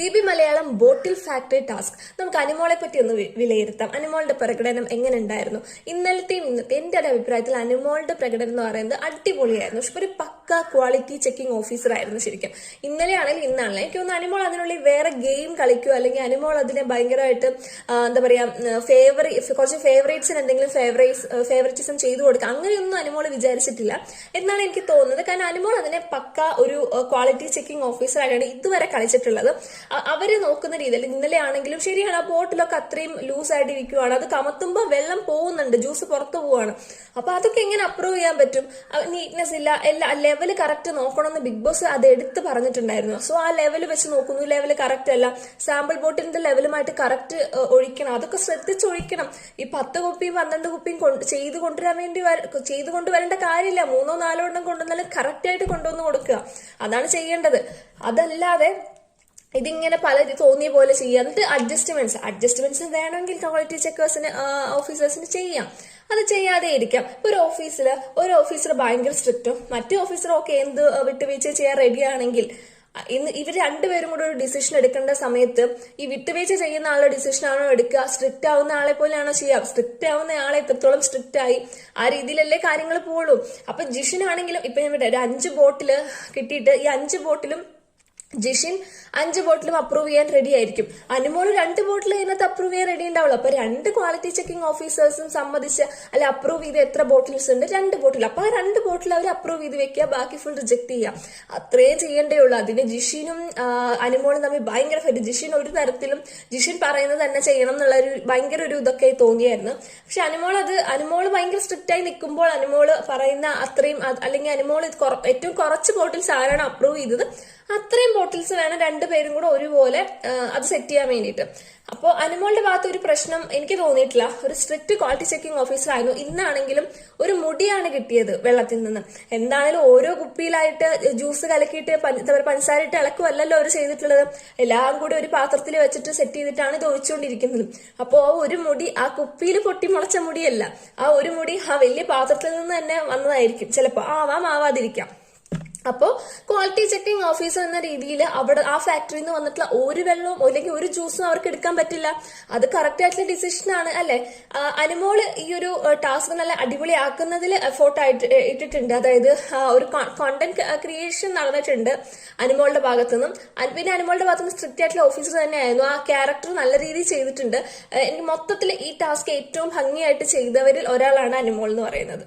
DB Malayalam ബോട്ടിൽ factory task. നമുക്ക് അനിമോളെ പറ്റി ഒന്ന് വിലയിരുത്താം. അനിമോളുടെ പ്രകടനം എങ്ങനെ ഉണ്ടായിരുന്നു? ഇന്നലത്തെയും ഇന്നത്തെ എന്റെ ഒരു അഭിപ്രായത്തിൽ അനിമോളുടെ പ്രകടനം എന്ന് പറയുന്നത് അടിപൊളിയായിരുന്നു. പക്ഷെ ഒരു പക്ക ക്വാളിറ്റി ചെക്കിംഗ് ഓഫീസർ ആയിരുന്നു ശരിക്കും. ഇന്നലെ ആണെങ്കിലും ഇന്നാണെങ്കിലും എനിക്ക് തോന്നുന്നു അനിമോൾ അതിനുള്ളിൽ വേറെ ഗെയിം കളിക്കുക, അല്ലെങ്കിൽ അനിമോൾ അതിനെ ഭയങ്കരമായിട്ട് എന്താ പറയാ കുറച്ച് ഫേവറേറ്റ്സിന് എന്തെങ്കിലും ഫേവറേറ്റിസം ചെയ്തു കൊടുക്കുക, അങ്ങനെയൊന്നും അനിമോൾ വിചാരിച്ചിട്ടില്ല എന്നാണ് എനിക്ക് തോന്നുന്നത്. കാരണം അനിമോൾ അതിനെ പക്ക ഒരു ക്വാളിറ്റി ചെക്കിംഗ് ഓഫീസർ ആയിട്ടാണ് ഇതുവരെ കളിച്ചിട്ടുള്ളത്. അവര് നോക്കുന്ന രീതിയിൽ ഇന്നലെ ആണെങ്കിലും ശരിയാണ്, ആ ബോട്ടിലൊക്കെ അത്രയും ലൂസ് ആയിട്ട് ഇരിക്കുവാണ്, അത് കമത്തുമ്പോ വെള്ളം പോകുന്നുണ്ട്, ജ്യൂസ് പുറത്തു പോവാണ്. അപ്പൊ അതൊക്കെ എങ്ങനെ അപ്രൂവ് ചെയ്യാൻ പറ്റും? നീറ്റ്നെസ് ഇല്ല, എല്ലാ ലെവല് കറക്റ്റ് നോക്കണമെന്ന് ബിഗ് ബോസ് അത് എടുത്ത് പറഞ്ഞിട്ടുണ്ടായിരുന്നു. സോ ആ ലെവല് വെച്ച് നോക്കുന്നു, ലെവല് കറക്റ്റ് അല്ല, സാമ്പിൾ ബോട്ടിലിന്റെ ലെവലുമായിട്ട് കറക്റ്റ് ഒഴിക്കണം, അതൊക്കെ ശ്രദ്ധിച്ച് ഒഴിക്കണം. ഈ 10 കുപ്പിയും 12 കുപ്പിയും ചെയ്ത് കൊണ്ടുവരാൻ വേണ്ടി ചെയ്ത് കൊണ്ടുവരേണ്ട കാര്യമില്ല. 3 4 എണ്ണം കൊണ്ടുവന്നാലും കറക്റ്റ് ആയിട്ട് കൊണ്ടുവന്ന് കൊടുക്കുക, അതാണ് ചെയ്യേണ്ടത്. അതല്ലാതെ ഇതിങ്ങനെ പല തോന്നിയ പോലെ ചെയ്യാം. എന്നിട്ട് അഡ്ജസ്റ്റ്മെന്റ്സ് വേണമെങ്കിൽ ക്വാളിറ്റി ചെക്കേഴ്സിന് ഓഫീസേഴ്സിന് ചെയ്യാം, അത് ചെയ്യാതെ ഇരിക്കാം. ഒരു ഓഫീസർ ഭയങ്കര സ്ട്രിക്റ്റും മറ്റു ഓഫീസർ ഒക്കെ എന്ത് വിട്ടുവീഴ്ച ചെയ്യാൻ റെഡിയാണെങ്കിൽ ഇവർ രണ്ടുപേരും കൂടെ ഒരു ഡിസിഷൻ എടുക്കേണ്ട സമയത്ത് ഈ വിട്ടുവീഴ്ച ചെയ്യുന്ന ആളുടെ ഡിസിഷൻ ആണോ എടുക്കുക, സ്ട്രിക്റ്റ് ആവുന്ന ആളെ പോലെയാണോ ചെയ്യാം? സ്ട്രിക്റ്റ് ആവുന്ന ആളെ എത്രത്തോളം സ്ട്രിക്റ്റ് ആയി ആ രീതിയിലല്ലേ കാര്യങ്ങൾ പോളൂ. അപ്പൊ ജിഷിനാണെങ്കിലും ഇപ്പൊ ഞാൻ ഒരു 5 ബോട്ടില് കിട്ടിയിട്ട് ഈ 5 ബോട്ടിലും ജിഷിൻ 5 ബോട്ടിലും അപ്രൂവ് ചെയ്യാൻ റെഡി ആയിരിക്കും. അനിമോൾ 2 ബോട്ടിൽ അതിനകത്ത് അപ്രൂവ് ചെയ്യാൻ റെഡി ഉണ്ടാവുള്ളൂ. അപ്പൊ 2 ക്വാളിറ്റി ചെക്കിംഗ് ഓഫീസേഴ്സും സമ്മതിച്ച് അല്ലെ അപ്രൂവ് ചെയ്ത് എത്ര ബോട്ടിൽസ് ഉണ്ട്? 2 ബോട്ടിൽ. അപ്പൊ ആ 2 ബോട്ടിൽ അവർ അപ്രൂവ് ചെയ്ത് വെക്കുക, ബാക്കി ഫുൾ റിജക്ട് ചെയ്യാം. അത്രയും ചെയ്യേണ്ടേ ഉള്ളൂ. അതിന് ജിഷിനും അനിമോളും തമ്മിൽ ഭയങ്കര ഫൈറ്റ്. ജിഷിൻ ഒരു തരത്തിലും ജിഷിൻ പറയുന്നത് തന്നെ ചെയ്യണം എന്നുള്ള ഒരു ഭയങ്കര ഒരു ഇതൊക്കെ തോന്നിയായിരുന്നു. പക്ഷെ അനിമോൾ ഭയങ്കര സ്ട്രിക്റ്റ് ആയി നിൽക്കുമ്പോൾ അനിമോൾ പറയുന്ന അത്രയും, അല്ലെങ്കിൽ അനിമോൾ ഏറ്റവും കുറച്ച് ബോട്ടിൽസ് ആരാണ് അപ്രൂവ് ചെയ്തത് അത്രയും ബോട്ടിൽസ് വേണം 2 പേരും കൂടെ ഒരുപോലെ അത് സെറ്റ് ചെയ്യാൻ വേണ്ടിയിട്ട്. അപ്പോൾ അനിമോളുടെ ഭാഗത്ത് ഒരു പ്രശ്നം എനിക്ക് തോന്നിയിട്ടില്ല. ഒരു സ്ട്രിക്റ്റ് ക്വാളിറ്റി ചെക്കിംഗ് ഓഫീസർ ആയിരുന്നു. ഇന്നാണെങ്കിലും ഒരു മുടിയാണ് കിട്ടിയത് വെള്ളത്തിൽ നിന്ന്. എന്താണെങ്കിലും ഓരോ കുപ്പിയിലായിട്ട് ജ്യൂസ് കലക്കിയിട്ട് പഞ്ചസാര ഇട്ട് ഇളക്കുമല്ലല്ലോ അവർ ചെയ്തിട്ടുള്ളത്. എല്ലാം കൂടി ഒരു പാത്രത്തിൽ വെച്ചിട്ട് സെറ്റ് ചെയ്തിട്ടാണ് ഇത് ഒഴിച്ചുകൊണ്ടിരിക്കുന്നത്. അപ്പോൾ ആ ഒരു മുടി ആ കുപ്പിയിൽ പൊട്ടി മുളച്ച മുടിയല്ല, ആ ഒരു മുടി ആ വലിയ പാത്രത്തിൽ നിന്ന് തന്നെ വന്നതായിരിക്കും. ചിലപ്പോൾ ആവാതിരിക്കാം. അപ്പോൾ ക്വാളിറ്റി ചെക്കിംഗ് ഓഫീസർ എന്ന രീതിയിൽ അവിടെ ആ ഫാക്ടറിയിൽ നിന്ന് വന്നിട്ടുള്ള ഒരു വെള്ളവും അല്ലെങ്കിൽ ഒരു ജ്യൂസും അവർക്ക് എടുക്കാൻ പറ്റില്ല. അത് കറക്റ്റ് ആയിട്ടുള്ള ഡിസിഷൻ ആണ് അല്ലെ? അനിമോൾ ഈ ഒരു ടാസ്ക് നല്ല അടിപൊളിയാക്കുന്നതിൽ എഫോർട്ട് ഇട്ടിട്ടുണ്ട്. അതായത് ഒരു കോണ്ടന്റ് ക്രിയേഷൻ നടന്നിട്ടുണ്ട് അനിമോളുടെ ഭാഗത്തുനിന്നും. പിന്നെ അനിമോളുടെ ഭാഗത്തുനിന്ന് സ്ട്രിക്റ്റ് ആയിട്ടുള്ള ഓഫീസർ തന്നെയായിരുന്നു. ആ ക്യാരക്ടർ നല്ല രീതിയിൽ ചെയ്തിട്ടുണ്ട്. എനിക്ക് മൊത്തത്തിൽ ഈ ടാസ്ക് ഏറ്റവും ഭംഗിയായിട്ട് ചെയ്തവരിൽ ഒരാളാണ് അനിമോൾ എന്ന് പറയുന്നത്.